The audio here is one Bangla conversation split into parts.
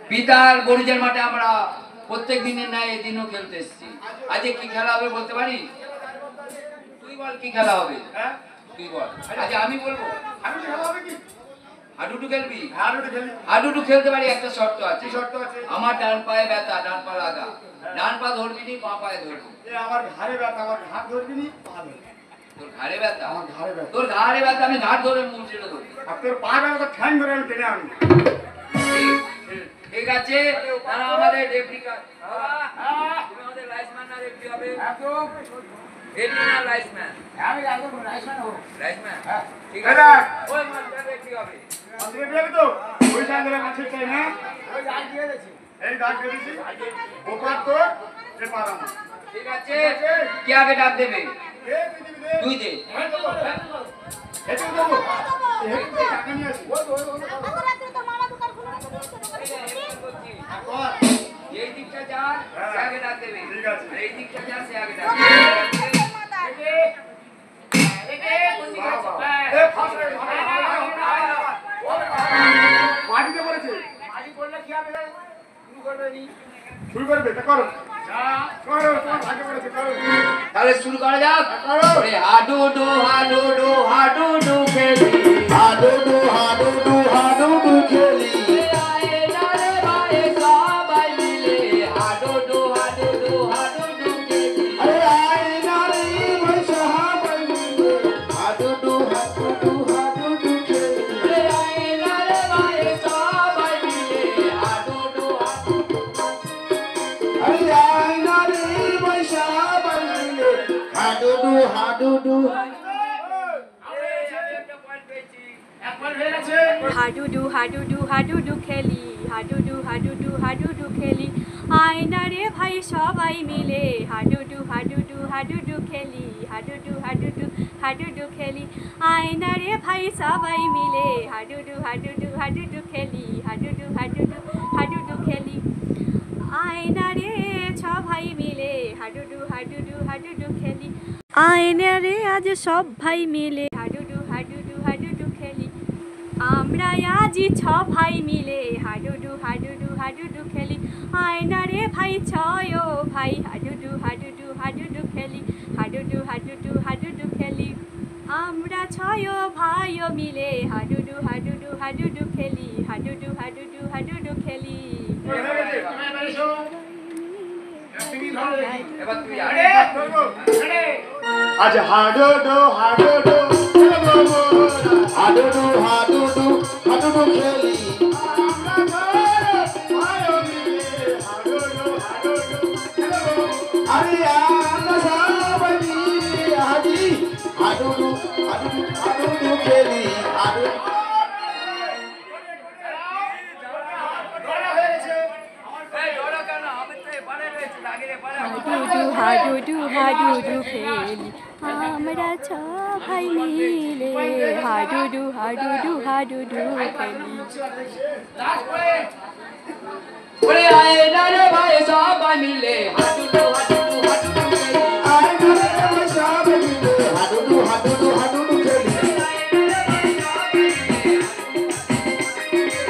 পিতার বড়িজের মাঠে আমরা প্রত্যেক দিনের ন্যায় এদিনও খেলতে এসেছি। আজকে কি খেলা হবে বলতে পারি? তুই বল কি খেলা হবে? হ্যাঁ তুই বল। আচ্ছা আমি বলবো। হাডুডু খেলবি? হাডুডু খেলতে পারি, একটা শর্ত আছে। আমার ডান পায়ে ব্যথা, ডান পা লাগা, ডান পা ধরবি নি, পা পায়ে ধরবি। আমার ঘাড়ে ব্যথা, আমার ঘাট ধরবি নি, পা ধরবি। তোর ঘাড়ে ব্যথা? আমার ঘাড়ে ব্যথা। তোর ঘাড়ে ব্যথা, আমি ঘাট ধরে মুখ ছেড়ে ধরি। আর তোর পা ব্যথা ঠ্যাং ধরে আমি টেনে আনবি। ঠিক আছে, তারা আমাদের রেফারি তুমি আমাদের লাইসম্যান না রেফারি হবে? একদম রেফারি না লাইসম্যান? আমি একদম লাইসম্যান হব। লাইসম্যান ঠিক আছে। ওই মাস্টার রেফারি হবে। মাস্টার রেফারি হবে তো? ওই জায়গায় মাঠে চাই না? ওই দাগ দিয়ে দিয়েছি। এই দাগ দিয়ে দিয়েছি। ওপার তো এ পারাম। ঠিক আছে, কে আগে ডাক দেবে? তুই দে। এটা দেবো। এই টাকা নিয়ে আসি। এই দিকটা যা, সে আগে ডাক দেবে। ঠিক আছে। এই দিকটা যা, সে আগে ডাক দেবে। মাটিতে পড়েছে। মাটি পড়লে কি হবে? শুরু করবে নি। শুরু করবে তা করো। করো, তোমার ভাগে পড়েছে, করো। তাহলে শুরু করা যাক। ওরে হাডুডু হাডুডু হাডুডু খেলি, হাডুডু হাডুডু হাডুডু খেলি, আয়ে নারে ভাই সবাই মিলে হাডুডু হাডুডু হাডুডু খেলি। আরে আয় নারে ভাই সবাই মিলে হাডুডু হাডুডু হাডুডু খেলি, আয়ে নারে ভাই সবাই মিলে হাডুডু হাডুডু। আরে আয় নারে ভাই সবাই মিলে হাডুডু হাডুডু। হাডুডু হাডুডু হাডুডু খেলি, হাডুডু হাডুডু হাডুডু খেলি, আয়না রে ভাই সবাই মিলে হাডুডু হাডুডু হাডুডু খেলি, হাডুডু হাডুডু হাডুডু খেলি, আয়না রে ভাই সবাই মিলে হাডুডু হাডুডু হাডুডু খেলি, হাডুডু হাডুডু হাডুডু খেলি, আয়না রে সবাই মিলে হাডুডু হাডুডু হাডুডু খেলি, আয়না রে আজ সব ভাই মিলে হাডুডু হাডুডু হাডুডু খেলি, আমরা আজ ছ ভাই মিলে হাডুডু হাডুডু হাডুডু খেলি, আয়না রে ভাই ছয় ভাই হাডুডু হাডুডু হাডুডু খেলি, হাডুডু হাডুডু হাডুডু খেলি, আমরা ছয় ভাই মিলে হাডুডু হাডুডু হাডুডু খেলি, হাডুডু হাডুডু হাডুডু খেলি। এবার তুই আয়। আজ হাডুডু হাডুডু হাডুডু হাডুডু হাডুডু খেলি, আরে আমরা সবাই মিলে আজি হাডুডু হাডুডু হাডুডু খেলি, হাডুডু হাডুডু হাডুডু হাডুডু খেলি, আমরা ছ ভাই মিলে হাডুডু হাডুডু হাডুডু খেলি। ওরে আয়ে নারে ভাই সবাই মিলে হাডুডু হাডুডু হাডুডু খেলি, আয় নারে ভাই সবাই মিলে হাডুডু হাডুডু হাডুডু খেলি,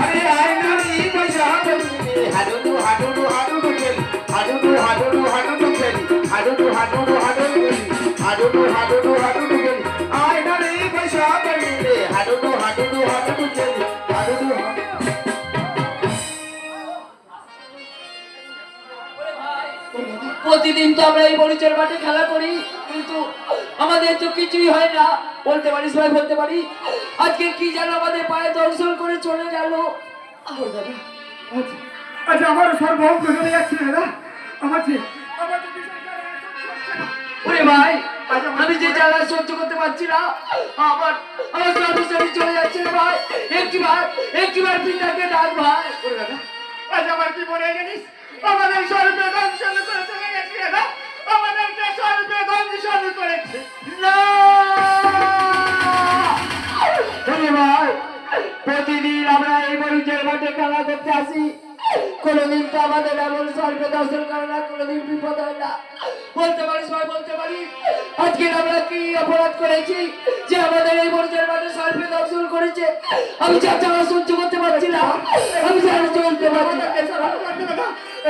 আরে আয় নারে ভাই সবাই মিলে হাডুডু হাডুডু হাডুডু খেলি, হাডুডু হাডুডু হাডুডু খেলি, হাডুডু হাডুডু হাডুডু খেলি, হাডুডু হাডুডু হাডুডু খেলি, আয় নারে ভাই সবাই মিলে হাডুডু হাডুডু হাডুডু খেলি, হাডুডু প্রতিদিন তো আমরা এই বড়িচের মাঠে খেলা করি, কিন্তু আমাদের তো কিছুই হয় না। বলতে পারিস ভাই, বলতে পারি আজকে কি যেন আমাদের পায়ে দর্শন করে চলে গেল। আচ্ছা আমার সর্বভৌম চলে যাচ্ছে দাদা। আমার ওরে ভাই, আমি যে জ্বালা সহ্য করতে পারছি না, আমার আমার সর্বশরীর চলে যাচ্ছে রে ভাই। একটিবার পিতাকে ডাক ভাই। আজ আমার কি মনে জানিস? আমাদের সর্ববেদন শুরু করে চলে গেছে দাদা। আমাদের সর্ববেদন শুরু করেছে না ওরে ভাই, প্রতিদিন আমরা এই বড়িচের মাঠে খেলা করতে আসি, কোনোদিন তো আমাদের এমন সর্বে দর্শন করে না, কোনোদিন বিপদ হয় না। বলতে পারিস ভাই, বলতে পারিস আজকে আমরা কি অপরাধ করেছি যে আমাদের এই মরিচের মাঠে সর্বে দর্শন করেছে? আমি চাচা সহ্য করতে পারছি না, আমি জানি চলতে পারছি না।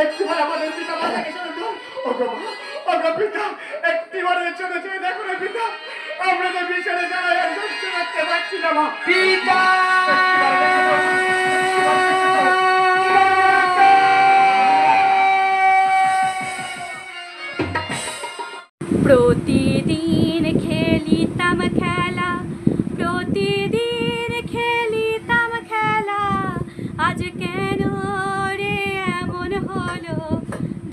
একটিবার আমাদের পিতা মাতাকে শুনে দাও। ওগো পিতা, একটিবারের জন্য চেয়ে দেখো না পিতা, আমরা যে বিষয়ে যারা একদম চলতে পারছি না মা। পিতা প্রতিদিন খেলিতাম খেলা, প্রতিদিন খেলিতাম খেলা, আজ কেন রে এমন হলো,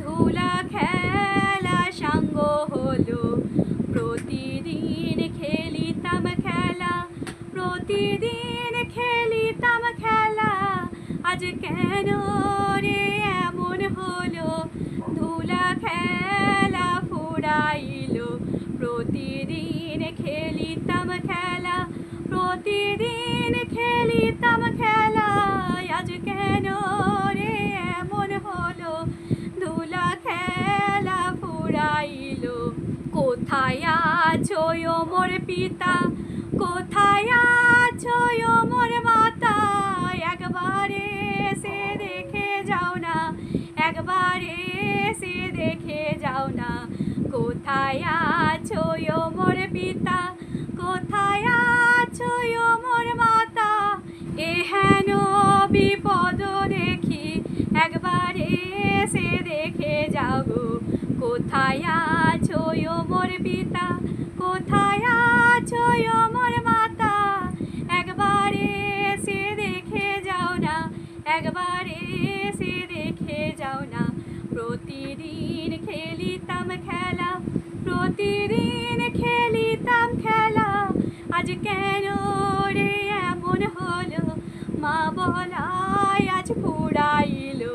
ধুলা খেলা সাঙ্গ হলো। প্রতিদিন খেলিতাম খেলা, প্রতিদিন খেলিতাম খেলা, আজ কেন রে এমন হলো, ধুলা খেলা ফুরাইলো। প্রতিদিন খেলিতাম খেলা, প্রতিদিন খেলিতাম খেলা, আজ কেন রে এমন হলো, ধুলা খেলা ফুরাইলো। কোথায় আছো ও মোর পিতা, কোথায় আছো ও মোর মাতা, একবারে এসে দেখে যাও না, একবারে এসে দেখে যাও না। কোথায় আছো ও মোর পিতা, কোথায় আছো ও মোর মাতা, এহেন বিপদ দেখি একবারে এসে দেখে যাও গো। কোথায় আছো ও মোর পিতা, কোথায় আছো ও মোর মাতা, একবারে এসে দেখে যাও না, একবারে এসে দেখে যাও না। প্রতিদিন খেলিতাম খেলা, প্রতিদিন খেলিতাম খেলা, আজ কেন রে এমন হলো, মা বলাই আজ ফুরাইলো।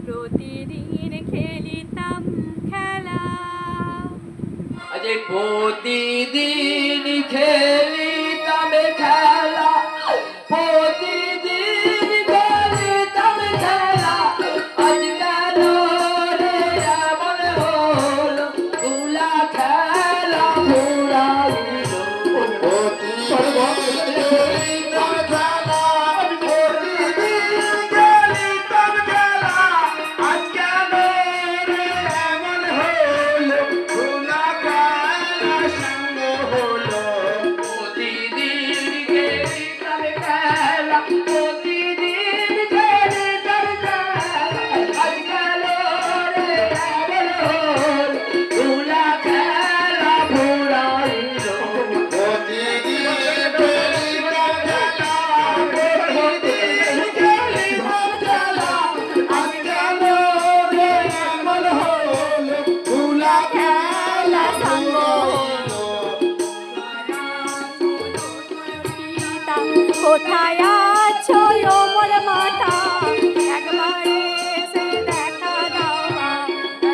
প্রতিদিন খেলিতাম খেলা। আজ প্রতিদিন খেলিতাম খেলা, প্রতিদিন খেলিতাম খেলা, আজ কেন রে এমন হলো, ধুলা খেলা ফুরাইলো। প্রতিদিন খেলিতাম খেলা, প্রতিদিন খেলিতাম খেলা, আজ কেন রে এমন হলো, ধুলা খেলা সঙ্গ হলো। প্রতিদিন খেলিতাম খেলা, প্রতিদিন খেলিতাম খেলা, আজ কেন রে এমন হলো, ধুলা খেলা ফুরাইলো। প্রতিদিন খেলিতাম খেলা, প্রতিদিন খেলিতাম খেলা, আজ কেন রে এমন হলো, ধুলা খেলা সঙ্গ হলো। পিতা, কোথায় আছো ও মোর মাতা, একবারে এসে দেখা দাও মা,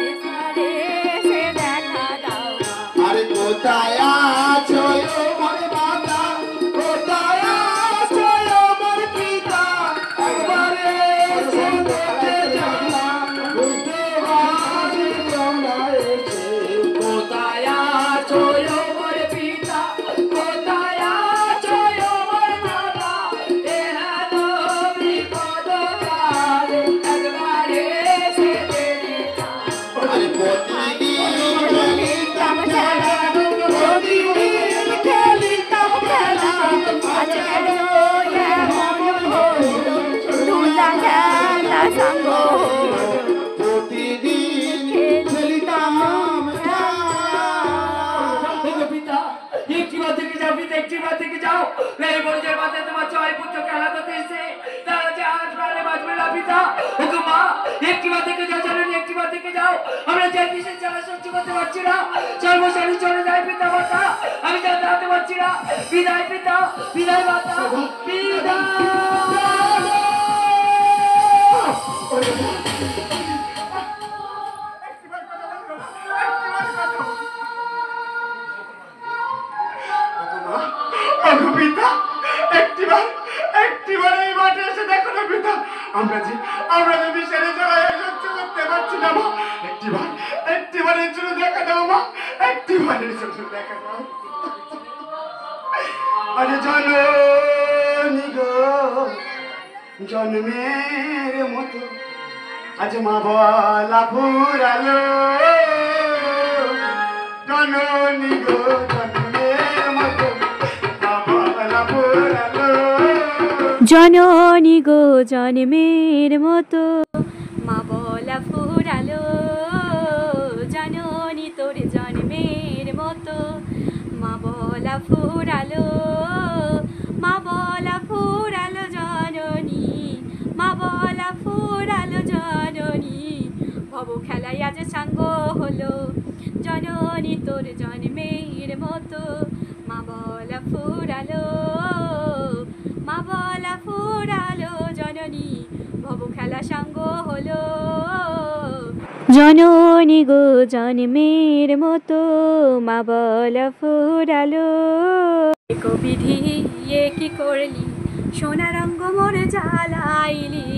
একবারে এসে দেখা দাও মা। আরে কোথায় আছো আমার মাতা, কোথায় আছো আমার পিতা, একবারে এসে দেখে যাও না, বুঝতে পারি তোমরা এসে। কোথায় আছো আমার পিতা, কোথায় আছো আমার মাতা, এহেন বিপদ কালে একবারে এসে দেখে যাও। আরে প্রতিদিন খেলিতাম খেলা, প্রতিদিন খেলিতাম খেলা, আজ কেন এমন হলো, ধুলা খেলা সঙ্গ হলো। প্রতিদিন খেলিতাম খেলা। পিতা একটি বার থেকে যাও, পিতা একটি বার থেকে যাও, এই মরিচের মাথায় তোমার ছয় পুত্র খেলা করতে এসে তারা যে আজ প্রাণে বাঁচবে না পিতা। ওগো মা, একটি বার থেকে যাও, জানেন একটি বার থেকে যাও, আমরা যে কিসের জ্বালা সহ্য করতে পারছি না, সর্বশালী চলে যায় পিতা মাতা, আমি যা দাঁড়াতে পারছি না। বিদায় পিতা, বিদায় মাতা, বিদায়। একটিবার কথা বলবো, একটিবার কথা। ওগো পিতা, একটিবার এই মাঠে এসে দেখো না পিতা, আমরা যে বিষয়ে যারা দেখা যায়। আরে জননী গো জন্মের মতো আজ মা বলা ফুরালো, জননী গো জন্মের মতো মা বলা ফুরালো। জননী গো জন্মের মতো মা বলা ফুরালো, জননী তোর জন্মের মতো মা বলা ফুরালো, মা বলা ফুরালো জননী, মা বলা ফুরালো জননী, ভব খেলায় আজ সাঙ্গ হলো, জননী তোর জন্মের মতো মা বলা ফুরালো, মা বলা ফুরালো জননী, ভব খেলা সাঙ্গ হলো, জননী গো জন্মের মতো মা বলা ফুরালো। কবিধি এ কি করলি সোনা রঙ্গ মোর জ্বালাইলি,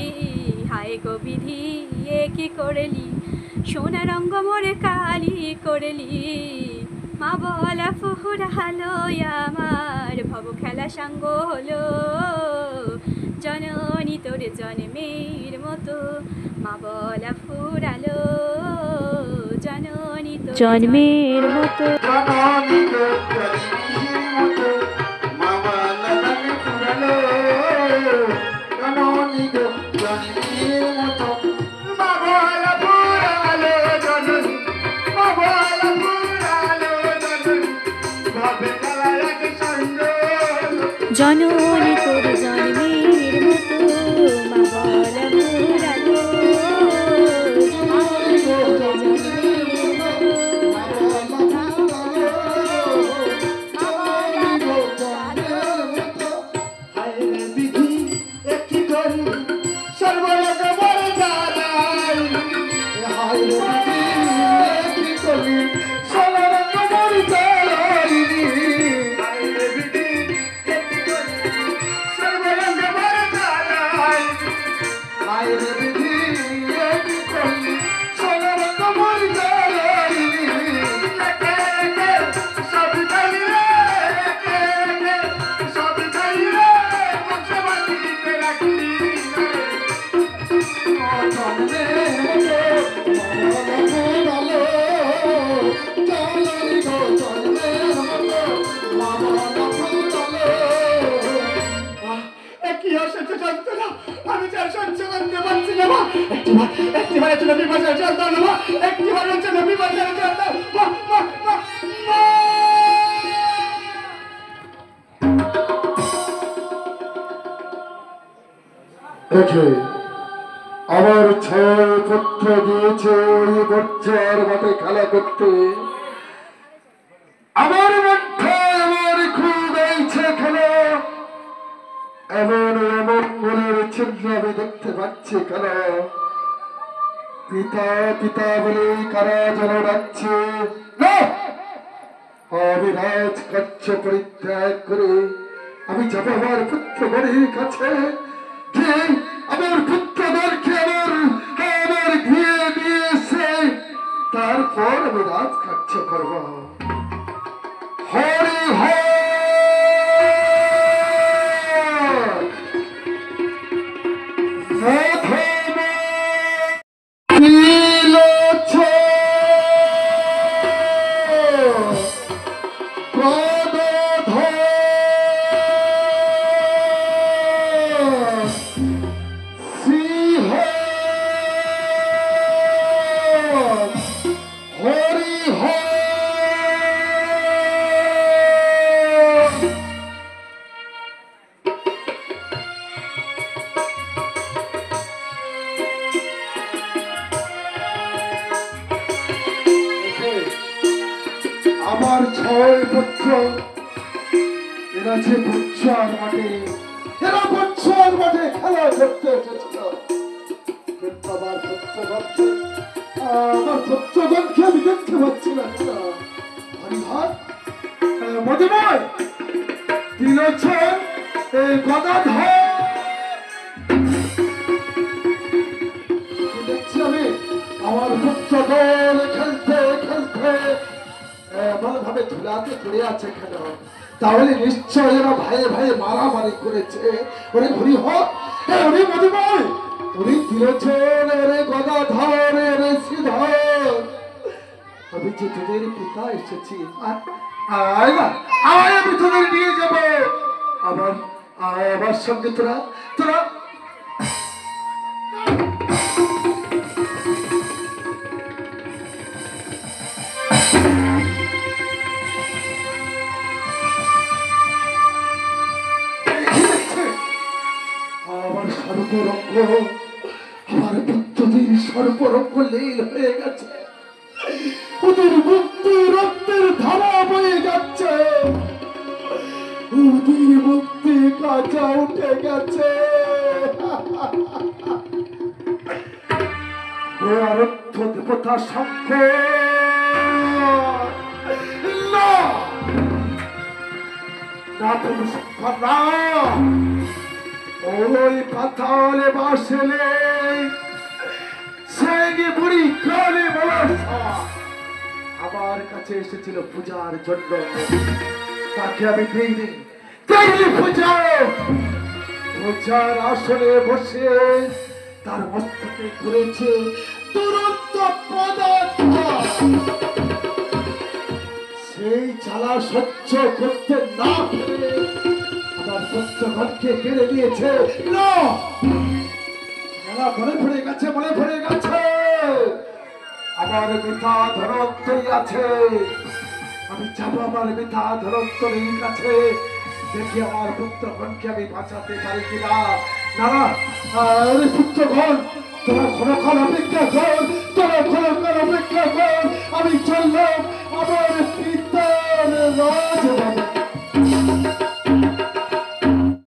হায় কবিধি এ কি করলি সোনা রঙ্গ মোর কালি করলি, মা বলা ফুরালো আমার ভব খেলা সাঙ্গ হলো, জননী তোর জন্মের মতো মা বলা ফুরালো, জননী তোর জন্মের মতো। জননী গো জন্মের মতো মা বলা ফুরালো, জননী গো জন্মের মতো মা বলা ফুরালো, জননী মা বলা ফুরালো, জননী ভাবে খেলায় আজ সাঙ্গ হলো। জননী তোর জন্মের মতো মা বলা ফুরালো, জননী তোর জন্মের মতো মা বলা ফুরালো। হায় রে বিধি একটি করি সর্বলোক বড় জানাই, হায় রে বিধি একটি করি সর্বলোক বড় জানাই, হায় রে বিধি একটি করি সর্বলোক বড় জানাই, হায় রে বিধি একটি করি সর্বলোক বড় জানাই। একে একে সব খালি রে, একে একে সব খালি রে, মুখে বাঁধিতে রাখলি রে। ও জন্মের মতো মা বলা ফুরালো, জননী গো জন্মের মতো মা বলা ফুরালো। এ কি অসহ্য যন্ত্রণা, আমি যে আর সহ্য করতে পারছি না মা। একটিবারের জন্য বিপদের জল দাও না মা, একটিবারের জন্য বিপদের জল দাও মা, মা, মা, মা। দেখে আমার ছয় পুত্র গিয়েছে ওই বচ্চার মাঠে খেলা করতে, আমার মধ্যে আমার খুব গাইছে খেলা, এমন এমন মনের চিহ্ন আমি দেখতে পাচ্ছি খেলা, পিতা পিতা বলে কারা যেন ডাকছে না, আমি রাজকার্য পরিত্যাগ করে আমি যাবো আমার পুত্র বাড়ির কাছে, যে আমার পুত্রদেরকে আমার ঘিয়ে দিয়েছে, তারপর আমি রাজকার্য করব। হরি হরি আমার ছয় পুত্র, এরা যে বচ্চার মাঠে, এরা বচ্চার মাঠে খেলা করতে এসেছিল, কিন্তু আমার পুত্রগণকে আমি দেখতে পাচ্ছি না। হরিহর মধুময় তিলোচন এই গদাধর, দেখছি আমি আমার পুত্র দল খেলতে খেলতে ভালোভাবে এভাবে ধুলাতে পড়ে আছে কেন? তাহলে নিশ্চয় এরা ভাইয়ে ভাইয়ে মারামারি করেছে। ওরে ঘুরি হোক, ওরে মধুময়, ওরে তিলোচন, ওরে গদাধর, ওরে শ্রীধর, আমি যে তোদের পিতা এসেছি। আয় না, আয়, আমি তোদের নিয়ে যাব। আবার আয় আমার সঙ্গে তোরা তোরা। আমার সর্বরঙ্গ, আমার পুত্রদের সর্বরঙ্গ লীল হয়ে গেছে। ওদের মুক্তি রক্তের ধারা বয়ে যাচ্ছে, ওদের মুক্তি কাঁচা উঠে গেছে। অর্থ দেবতা শঙ্খ না, না তুমি শঙ্খ না, ওই পাতালে বাসলে সেগে বুড়ি কালে বলসা আমার কাছে এসেছিল পূজার জন্য। তাকে আমি দিইনি, দিইনি পূজা। পূজার আসনে বসে তার মস্তকে করেছে দুরন্ত পদার্থ। সেই জ্বালা সহ্য করতে না পেরে আমার পুত্রগণকে কেড়ে নিয়েছে। না, মনে পড়ে গেছে, মনে পড়ে গেছে। আমার পিতা ধনন্তরী আছে, আমি যাব আমার পিতা ধনন্তরীর কাছে, দেখি আমার পুত্রগণকে আমি বাঁচাতে পারি কিনা। না না, আরে পুত্রগণ, তোরা ক্ষণকাল অপেক্ষা কর, তোরা ক্ষণকাল অপেক্ষা